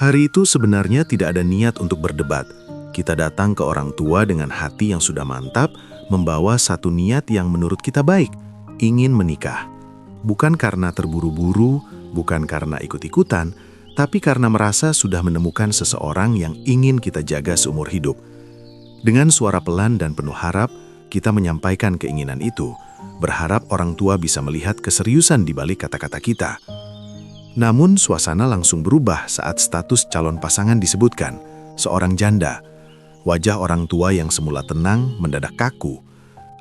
Hari itu sebenarnya tidak ada niat untuk berdebat. Kita datang ke orang tua dengan hati yang sudah mantap, membawa satu niat yang menurut kita baik, ingin menikah. Bukan karena terburu-buru, bukan karena ikut-ikutan, tapi karena merasa sudah menemukan seseorang yang ingin kita jaga seumur hidup. Dengan suara pelan dan penuh harap, kita menyampaikan keinginan itu, berharap orang tua bisa melihat keseriusan di balik kata-kata kita. Namun suasana langsung berubah saat status calon pasangan disebutkan, seorang janda. Wajah orang tua yang semula tenang mendadak kaku.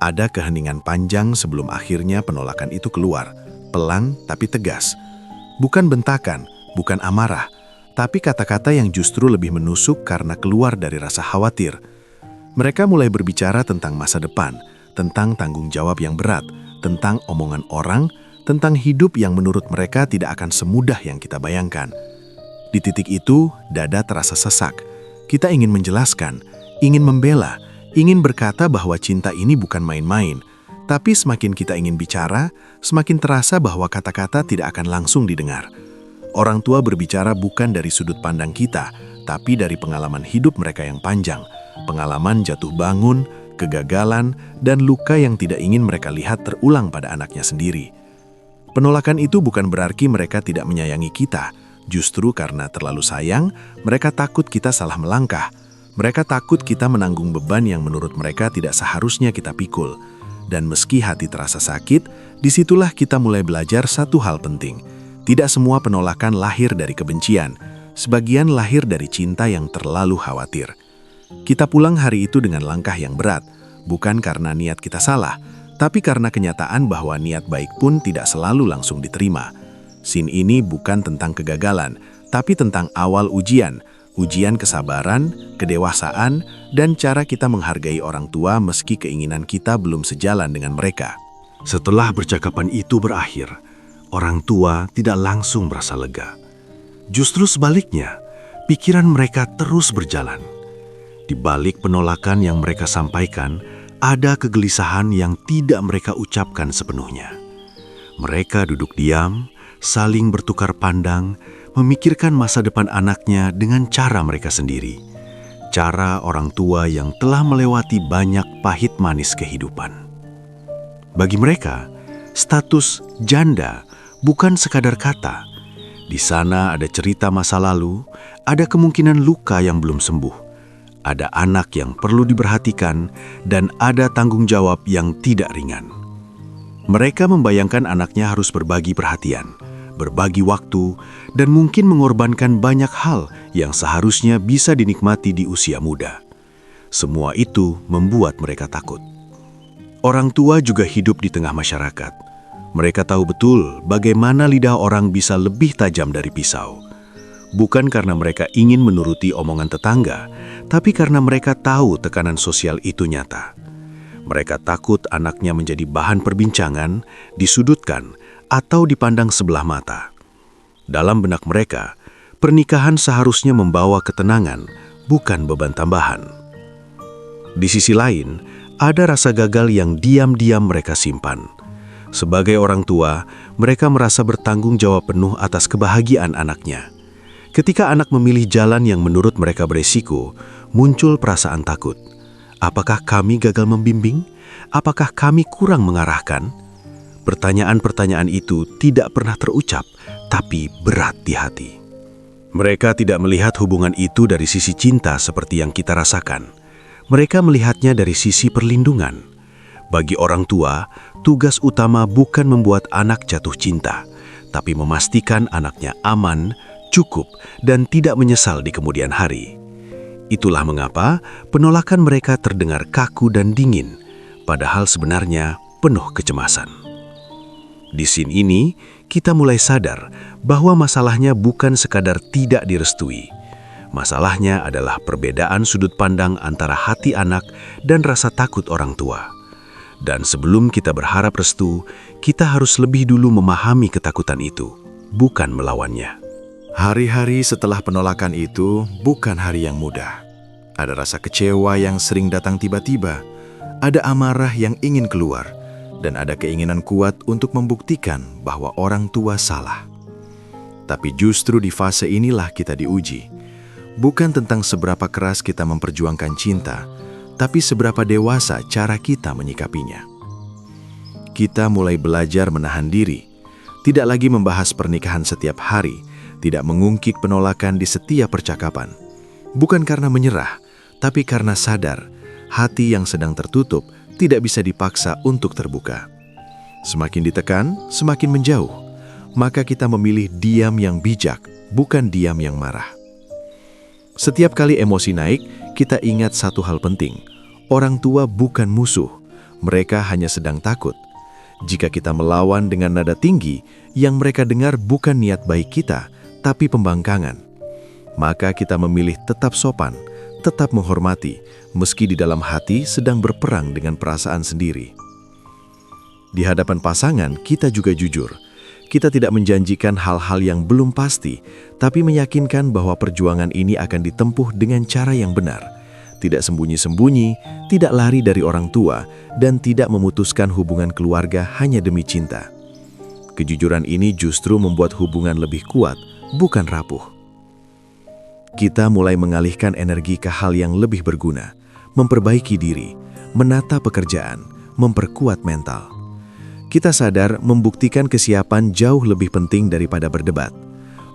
Ada keheningan panjang sebelum akhirnya penolakan itu keluar, pelan tapi tegas. Bukan bentakan, bukan amarah, tapi kata-kata yang justru lebih menusuk karena keluar dari rasa khawatir. Mereka mulai berbicara tentang masa depan, tentang tanggung jawab yang berat, tentang omongan orang, tentang hidup yang menurut mereka tidak akan semudah yang kita bayangkan. Di titik itu, dada terasa sesak. Kita ingin menjelaskan, ingin membela, ingin berkata bahwa cinta ini bukan main-main. Tapi semakin kita ingin bicara, semakin terasa bahwa kata-kata tidak akan langsung didengar. Orang tua berbicara bukan dari sudut pandang kita, tapi dari pengalaman hidup mereka yang panjang. Pengalaman jatuh bangun, kegagalan, dan luka yang tidak ingin mereka lihat terulang pada anaknya sendiri. Penolakan itu bukan berarti mereka tidak menyayangi kita. Justru karena terlalu sayang, mereka takut kita salah melangkah. Mereka takut kita menanggung beban yang menurut mereka tidak seharusnya kita pikul. Dan meski hati terasa sakit, disitulah kita mulai belajar satu hal penting. Tidak semua penolakan lahir dari kebencian. Sebagian lahir dari cinta yang terlalu khawatir. Kita pulang hari itu dengan langkah yang berat. Bukan karena niat kita salah, tapi karena kenyataan bahwa niat baik pun tidak selalu langsung diterima. Scene ini bukan tentang kegagalan, tapi tentang awal ujian kesabaran, kedewasaan, dan cara kita menghargai orang tua meski keinginan kita belum sejalan dengan mereka. Setelah percakapan itu berakhir, orang tua tidak langsung merasa lega. Justru sebaliknya, pikiran mereka terus berjalan. Di balik penolakan yang mereka sampaikan, ada kegelisahan yang tidak mereka ucapkan sepenuhnya. Mereka duduk diam, saling bertukar pandang, memikirkan masa depan anaknya dengan cara mereka sendiri. Cara orang tua yang telah melewati banyak pahit manis kehidupan. Bagi mereka, status janda bukan sekadar kata. Di sana ada cerita masa lalu, ada kemungkinan luka yang belum sembuh. Ada anak yang perlu diperhatikan, dan ada tanggung jawab yang tidak ringan. Mereka membayangkan anaknya harus berbagi perhatian, berbagi waktu, dan mungkin mengorbankan banyak hal yang seharusnya bisa dinikmati di usia muda. Semua itu membuat mereka takut. Orang tua juga hidup di tengah masyarakat. Mereka tahu betul bagaimana lidah orang bisa lebih tajam dari pisau. Bukan karena mereka ingin menuruti omongan tetangga, tapi karena mereka tahu tekanan sosial itu nyata. Mereka takut anaknya menjadi bahan perbincangan, disudutkan, atau dipandang sebelah mata. Dalam benak mereka, pernikahan seharusnya membawa ketenangan, bukan beban tambahan. Di sisi lain, ada rasa gagal yang diam-diam mereka simpan. Sebagai orang tua, mereka merasa bertanggung jawab penuh atas kebahagiaan anaknya. Ketika anak memilih jalan yang menurut mereka beresiko, muncul perasaan takut. Apakah kami gagal membimbing? Apakah kami kurang mengarahkan? Pertanyaan-pertanyaan itu tidak pernah terucap, tapi berat di hati. Mereka tidak melihat hubungan itu dari sisi cinta seperti yang kita rasakan. Mereka melihatnya dari sisi perlindungan. Bagi orang tua, tugas utama bukan membuat anak jatuh cinta, tapi memastikan anaknya aman, cukup, dan tidak menyesal di kemudian hari. Itulah mengapa penolakan mereka terdengar kaku dan dingin, padahal sebenarnya penuh kecemasan. Di scene ini, kita mulai sadar bahwa masalahnya bukan sekadar tidak direstui. Masalahnya adalah perbedaan sudut pandang antara hati anak dan rasa takut orang tua. Dan sebelum kita berharap restu, kita harus lebih dulu memahami ketakutan itu, bukan melawannya. Hari-hari setelah penolakan itu bukan hari yang mudah. Ada rasa kecewa yang sering datang tiba-tiba, ada amarah yang ingin keluar, dan ada keinginan kuat untuk membuktikan bahwa orang tua salah. Tapi justru di fase inilah kita diuji. Bukan tentang seberapa keras kita memperjuangkan cinta, tapi seberapa dewasa cara kita menyikapinya. Kita mulai belajar menahan diri, tidak lagi membahas pernikahan setiap hari, tidak mengungkit penolakan di setiap percakapan. Bukan karena menyerah, tapi karena sadar, hati yang sedang tertutup tidak bisa dipaksa untuk terbuka. Semakin ditekan, semakin menjauh. Maka kita memilih diam yang bijak, bukan diam yang marah. Setiap kali emosi naik, kita ingat satu hal penting. Orang tua bukan musuh, mereka hanya sedang takut. Jika kita melawan dengan nada tinggi, yang mereka dengar bukan niat baik kita, tapi pembangkangan. Maka kita memilih tetap sopan, tetap menghormati, meski di dalam hati sedang berperang dengan perasaan sendiri. Di hadapan pasangan, kita juga jujur. Kita tidak menjanjikan hal-hal yang belum pasti, tapi meyakinkan bahwa perjuangan ini akan ditempuh dengan cara yang benar. Tidak sembunyi-sembunyi, tidak lari dari orang tua, dan tidak memutuskan hubungan keluarga hanya demi cinta. Kejujuran ini justru membuat hubungan lebih kuat, bukan rapuh. Kita mulai mengalihkan energi ke hal yang lebih berguna, memperbaiki diri, menata pekerjaan, memperkuat mental. Kita sadar membuktikan kesiapan jauh lebih penting daripada berdebat.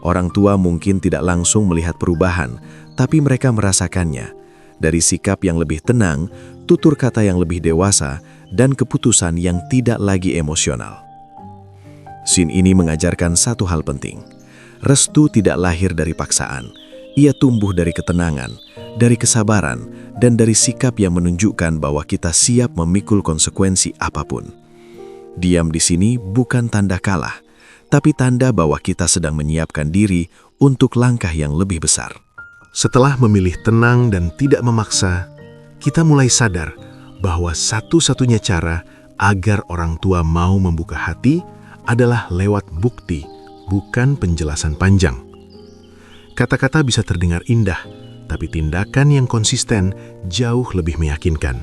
Orang tua mungkin tidak langsung melihat perubahan, tapi mereka merasakannya. Dari sikap yang lebih tenang, tutur kata yang lebih dewasa, dan keputusan yang tidak lagi emosional. Scene ini mengajarkan satu hal penting. Restu tidak lahir dari paksaan. Ia tumbuh dari ketenangan, dari kesabaran, dan dari sikap yang menunjukkan bahwa kita siap memikul konsekuensi apapun. Diam di sini bukan tanda kalah, tapi tanda bahwa kita sedang menyiapkan diri untuk langkah yang lebih besar. Setelah memilih tenang dan tidak memaksa, kita mulai sadar bahwa satu-satunya cara agar orang tua mau membuka hati adalah lewat bukti, bukan penjelasan panjang. Kata-kata bisa terdengar indah, tapi tindakan yang konsisten jauh lebih meyakinkan.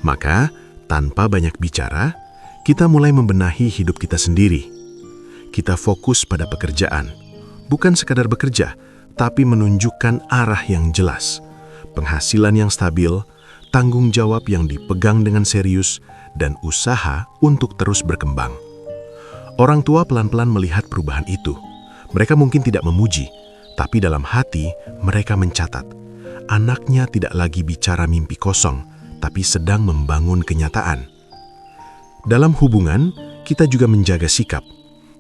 Maka, tanpa banyak bicara, kita mulai membenahi hidup kita sendiri. Kita fokus pada pekerjaan, bukan sekadar bekerja, tapi menunjukkan arah yang jelas, penghasilan yang stabil, tanggung jawab yang dipegang dengan serius, dan usaha untuk terus berkembang. Orang tua pelan-pelan melihat perubahan itu. Mereka mungkin tidak memuji, tapi dalam hati mereka mencatat. Anaknya tidak lagi bicara mimpi kosong, tapi sedang membangun kenyataan. Dalam hubungan, kita juga menjaga sikap.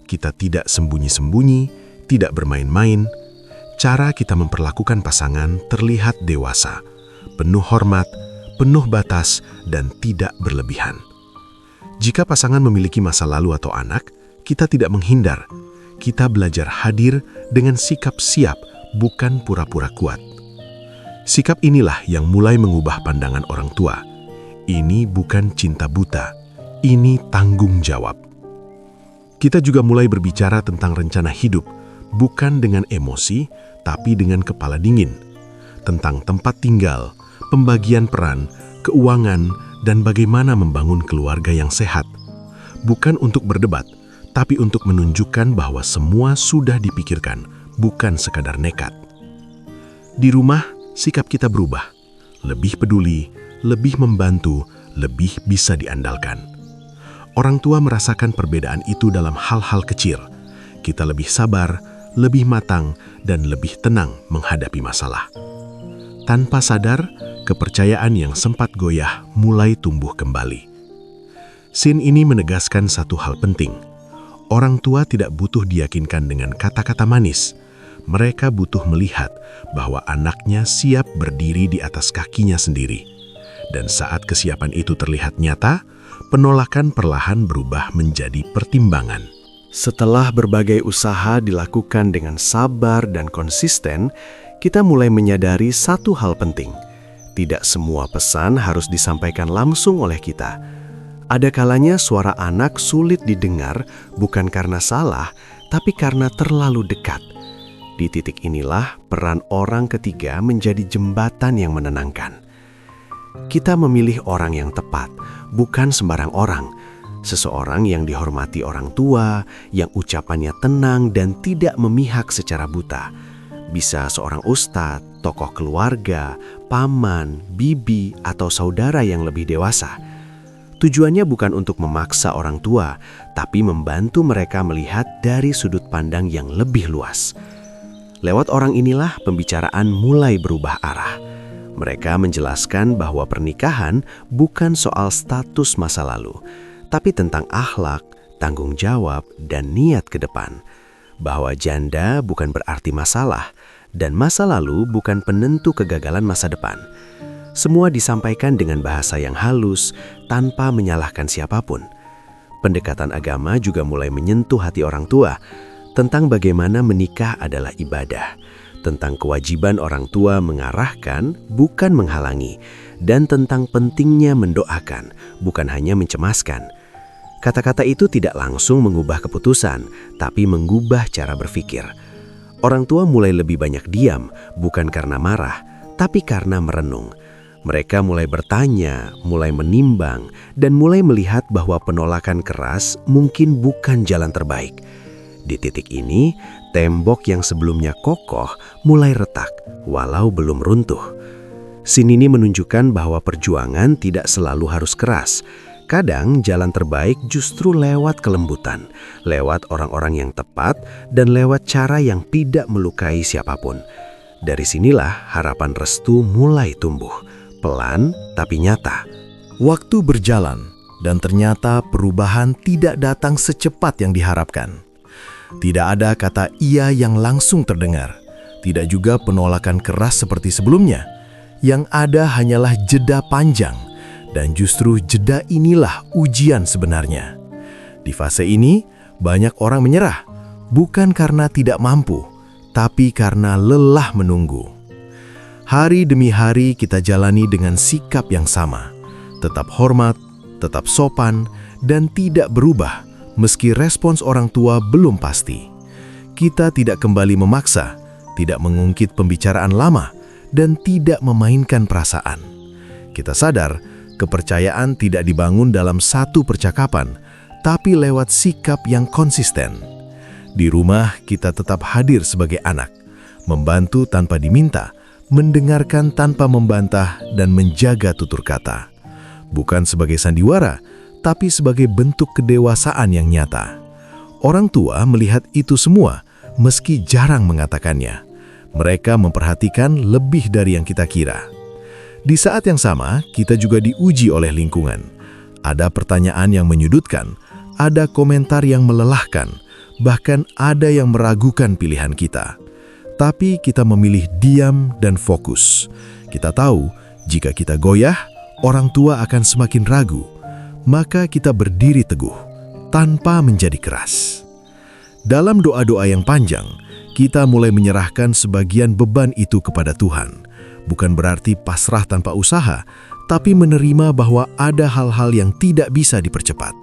Kita tidak sembunyi-sembunyi, tidak bermain-main. Cara kita memperlakukan pasangan terlihat dewasa, penuh hormat, penuh batas, dan tidak berlebihan. Jika pasangan memiliki masa lalu atau anak, kita tidak menghindar. Kita belajar hadir dengan sikap siap, bukan pura-pura kuat. Sikap inilah yang mulai mengubah pandangan orang tua. Ini bukan cinta buta. Ini tanggung jawab. Kita juga mulai berbicara tentang rencana hidup, bukan dengan emosi, tapi dengan kepala dingin. Tentang tempat tinggal, pembagian peran, keuangan, dan bagaimana membangun keluarga yang sehat. Bukan untuk berdebat, tapi untuk menunjukkan bahwa semua sudah dipikirkan, bukan sekadar nekat. Di rumah, sikap kita berubah. Lebih peduli, lebih membantu, lebih bisa diandalkan. Orang tua merasakan perbedaan itu dalam hal-hal kecil. Kita lebih sabar, lebih matang, dan lebih tenang menghadapi masalah. Tanpa sadar, kepercayaan yang sempat goyah mulai tumbuh kembali. Scene ini menegaskan satu hal penting. Orang tua tidak butuh diyakinkan dengan kata-kata manis. Mereka butuh melihat bahwa anaknya siap berdiri di atas kakinya sendiri. Dan saat kesiapan itu terlihat nyata, penolakan perlahan berubah menjadi pertimbangan. Setelah berbagai usaha dilakukan dengan sabar dan konsisten, kita mulai menyadari satu hal penting. Tidak semua pesan harus disampaikan langsung oleh kita. Ada kalanya suara anak sulit didengar bukan karena salah, tapi karena terlalu dekat. Di titik inilah peran orang ketiga menjadi jembatan yang menenangkan. Kita memilih orang yang tepat, bukan sembarang orang, Seseorang yang dihormati orang tua, yang ucapannya tenang dan tidak memihak secara buta. Bisa seorang ustadz, tokoh keluarga, paman, bibi, atau saudara yang lebih dewasa. Tujuannya bukan untuk memaksa orang tua, tapi membantu mereka melihat dari sudut pandang yang lebih luas. Lewat orang inilah pembicaraan mulai berubah arah. Mereka menjelaskan bahwa pernikahan bukan soal status masa lalu, tapi tentang akhlak, tanggung jawab, dan niat ke depan. Bahwa janda bukan berarti masalah, dan masa lalu bukan penentu kegagalan masa depan. Semua disampaikan dengan bahasa yang halus, tanpa menyalahkan siapapun. Pendekatan agama juga mulai menyentuh hati orang tua, tentang bagaimana menikah adalah ibadah, tentang kewajiban orang tua mengarahkan, bukan menghalangi, dan tentang pentingnya mendoakan, bukan hanya mencemaskan. Kata-kata itu tidak langsung mengubah keputusan, tapi mengubah cara berpikir. Orang tua mulai lebih banyak diam, bukan karena marah, tapi karena merenung. Mereka mulai bertanya, mulai menimbang, dan mulai melihat bahwa penolakan keras mungkin bukan jalan terbaik. Di titik ini, tembok yang sebelumnya kokoh mulai retak, walau belum runtuh. Scene ini menunjukkan bahwa perjuangan tidak selalu harus keras. Kadang jalan terbaik justru lewat kelembutan, lewat orang-orang yang tepat, dan lewat cara yang tidak melukai siapapun. Dari sinilah harapan restu mulai tumbuh, pelan tapi nyata. Waktu berjalan, dan ternyata perubahan tidak datang secepat yang diharapkan. Tidak ada kata iya yang langsung terdengar. Tidak juga penolakan keras seperti sebelumnya. Yang ada hanyalah jeda panjang. Dan justru jeda inilah ujian sebenarnya. Di fase ini, banyak orang menyerah. Bukan karena tidak mampu, tapi karena lelah menunggu. Hari demi hari kita jalani dengan sikap yang sama. Tetap hormat, tetap sopan, dan tidak berubah. Meski respons orang tua belum pasti. Kita tidak kembali memaksa, tidak mengungkit pembicaraan lama, dan tidak memainkan perasaan. Kita sadar, kepercayaan tidak dibangun dalam satu percakapan, tapi lewat sikap yang konsisten. Di rumah, kita tetap hadir sebagai anak, membantu tanpa diminta, mendengarkan tanpa membantah, dan menjaga tutur kata. Bukan sebagai sandiwara, tapi sebagai bentuk kedewasaan yang nyata. Orang tua melihat itu semua, meski jarang mengatakannya. Mereka memperhatikan lebih dari yang kita kira. Di saat yang sama, kita juga diuji oleh lingkungan. Ada pertanyaan yang menyudutkan, ada komentar yang melelahkan, bahkan ada yang meragukan pilihan kita. Tapi kita memilih diam dan fokus. Kita tahu, jika kita goyah, orang tua akan semakin ragu. Maka kita berdiri teguh, tanpa menjadi keras. Dalam doa-doa yang panjang, kita mulai menyerahkan sebagian beban itu kepada Tuhan. Bukan berarti pasrah tanpa usaha, tapi menerima bahwa ada hal-hal yang tidak bisa dipercepat.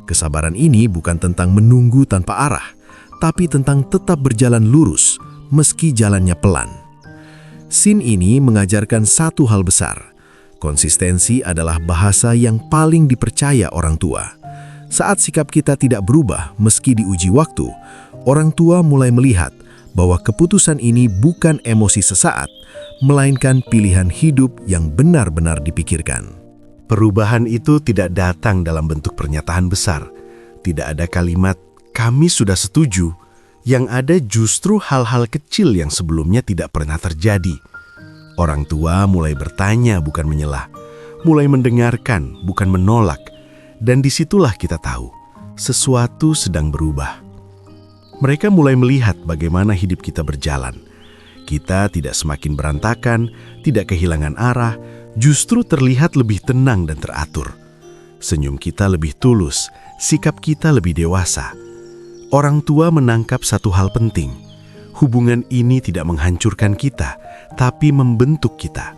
Kesabaran ini bukan tentang menunggu tanpa arah, tapi tentang tetap berjalan lurus, meski jalannya pelan. Scene ini mengajarkan satu hal besar. Konsistensi adalah bahasa yang paling dipercaya orang tua. Saat sikap kita tidak berubah meski diuji waktu, orang tua mulai melihat bahwa keputusan ini bukan emosi sesaat, melainkan pilihan hidup yang benar-benar dipikirkan. Perubahan itu tidak datang dalam bentuk pernyataan besar. Tidak ada kalimat, "Kami sudah setuju." Yang ada justru hal-hal kecil yang sebelumnya tidak pernah terjadi. Orang tua mulai bertanya bukan menyelah, mulai mendengarkan bukan menolak, dan disitulah kita tahu, sesuatu sedang berubah. Mereka mulai melihat bagaimana hidup kita berjalan. Kita tidak semakin berantakan, tidak kehilangan arah, justru terlihat lebih tenang dan teratur. Senyum kita lebih tulus, sikap kita lebih dewasa. Orang tua menangkap satu hal penting. Hubungan ini tidak menghancurkan kita, tapi membentuk kita.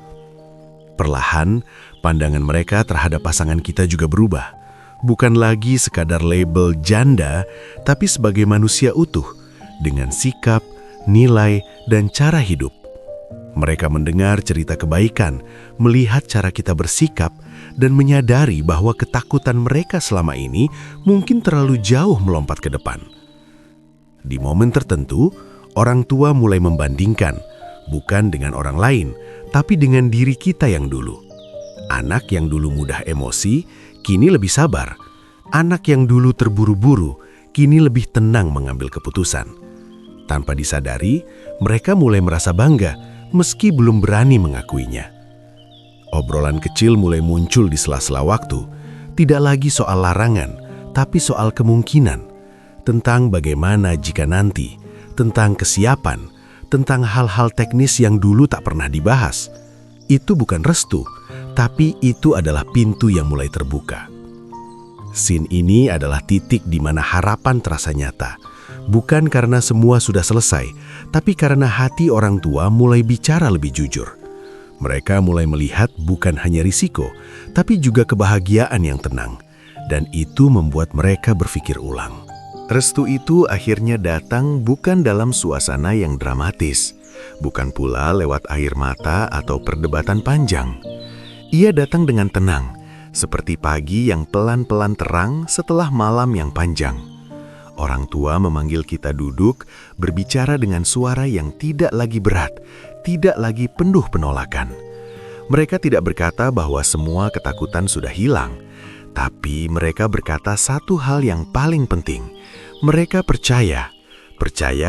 Perlahan, pandangan mereka terhadap pasangan kita juga berubah. Bukan lagi sekadar label janda, tapi sebagai manusia utuh, dengan sikap, nilai, dan cara hidup. Mereka mendengar cerita kebaikan, melihat cara kita bersikap, dan menyadari bahwa ketakutan mereka selama ini mungkin terlalu jauh melompat ke depan. Di momen tertentu, orang tua mulai membandingkan, bukan dengan orang lain, tapi dengan diri kita yang dulu. Anak yang dulu mudah emosi, kini lebih sabar. Anak yang dulu terburu-buru, kini lebih tenang mengambil keputusan. Tanpa disadari, mereka mulai merasa bangga, meski belum berani mengakuinya. Obrolan kecil mulai muncul di sela-sela waktu, tidak lagi soal larangan, tapi soal kemungkinan. Tentang bagaimana jika nanti, tentang kesiapan, tentang hal-hal teknis yang dulu tak pernah dibahas. Itu bukan restu, tapi itu adalah pintu yang mulai terbuka. Scene ini adalah titik di mana harapan terasa nyata. Bukan karena semua sudah selesai, tapi karena hati orang tua mulai bicara lebih jujur. Mereka mulai melihat bukan hanya risiko, tapi juga kebahagiaan yang tenang. Dan itu membuat mereka berpikir ulang. Restu itu akhirnya datang bukan dalam suasana yang dramatis, bukan pula lewat air mata atau perdebatan panjang. Ia datang dengan tenang, seperti pagi yang pelan-pelan terang setelah malam yang panjang. Orang tua memanggil kita duduk, berbicara dengan suara yang tidak lagi berat, tidak lagi penuh penolakan. Mereka tidak berkata bahwa semua ketakutan sudah hilang, tapi mereka berkata satu hal yang paling penting. Mereka percaya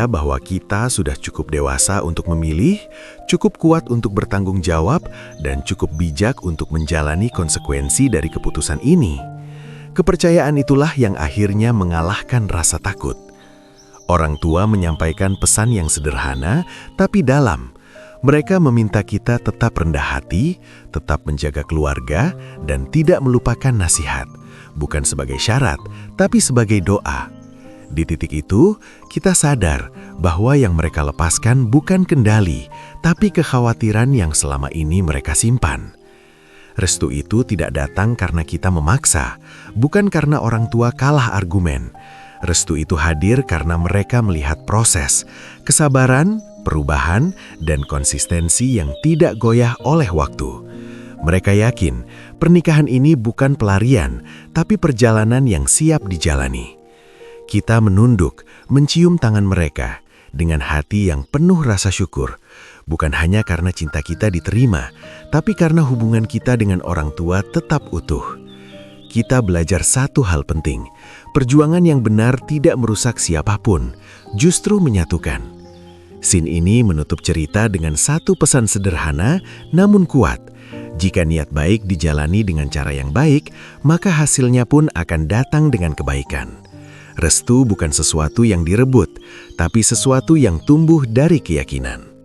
bahwa kita sudah cukup dewasa untuk memilih, cukup kuat untuk bertanggung jawab, dan cukup bijak untuk menjalani konsekuensi dari keputusan ini. Kepercayaan itulah yang akhirnya mengalahkan rasa takut. Orang tua menyampaikan pesan yang sederhana, tapi dalam. Mereka meminta kita tetap rendah hati, tetap menjaga keluarga, dan tidak melupakan nasihat. Bukan sebagai syarat, tapi sebagai doa. Di titik itu, kita sadar bahwa yang mereka lepaskan bukan kendali, tapi kekhawatiran yang selama ini mereka simpan. Restu itu tidak datang karena kita memaksa, bukan karena orang tua kalah argumen. Restu itu hadir karena mereka melihat proses, kesabaran, perubahan, dan konsistensi yang tidak goyah oleh waktu. Mereka yakin pernikahan ini bukan pelarian, tapi perjalanan yang siap dijalani. Kita menunduk, mencium tangan mereka dengan hati yang penuh rasa syukur, bukan hanya karena cinta kita diterima, tapi karena hubungan kita dengan orang tua tetap utuh. Kita belajar satu hal penting, perjuangan yang benar tidak merusak siapapun, justru menyatukan. Scene ini menutup cerita dengan satu pesan sederhana namun kuat. Jika niat baik dijalani dengan cara yang baik, maka hasilnya pun akan datang dengan kebaikan. Restu bukan sesuatu yang direbut, tapi sesuatu yang tumbuh dari keyakinan.